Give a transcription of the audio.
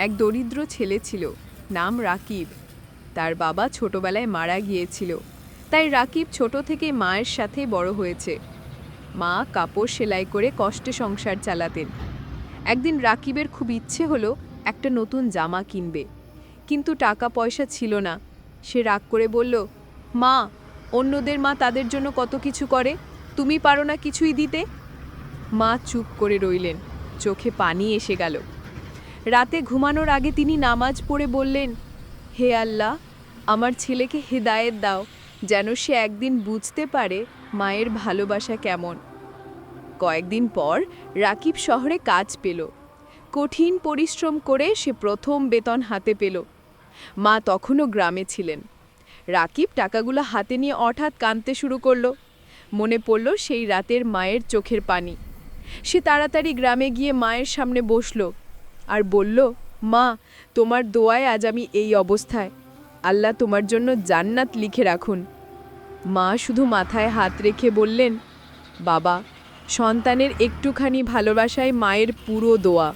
এক দরিদ্র ছেলে ছিল, নাম রাকিব। তার বাবা ছোটবেলায় মারা গিয়েছিল, তাই রাকিব ছোট থেকে মায়ের সাথে বড় হয়েছে। মা কাপড় সেলাই করে কষ্টে সংসার চালাতেন। একদিন রাকিবের খুব ইচ্ছে হলো একটা নতুন জামা কিনবে, কিন্তু টাকা পয়সা ছিল না। সে রাগ করে বলল, মা, অন্যদের মা তাদের জন্য কত কিছু করে, তুমি পারো না কিছুই দিতে? মা চুপ করে রইলেন, চোখে পানি এসে গেল। রাতে ঘুমানোর আগে তিনি নামাজ পড়ে বললেন, হে আল্লাহ, আমার ছেলেকে হেদায়েত দাও, যেন সে একদিন বুঝতে পারে মায়ের ভালোবাসা কেমন। কয়েকদিন পর রাকিব শহরে কাজ পেল। কঠিন পরিশ্রম করে সে প্রথম বেতন হাতে পেল। মা তখনও গ্রামে ছিলেন। রাকিব টাকাগুলো হাতে নিয়ে হঠাৎ কাঁদতে শুরু করলো। মনে পড়ল সেই রাতের মায়ের চোখের পানি। সে তাড়াতাড়ি গ্রামে গিয়ে মায়ের সামনে বসল আর বলল, মা, তোমার দোয়ায় আজ আমি এই অবস্থায়। আল্লাহ তোমার জন্য জান্নাত লিখে রাখুন। মা শুধু মাথায় হাত রেখে বললেন, বাবা, সন্তানের একটুখানি ভালোবাসায় মায়ের পুরো দোয়া।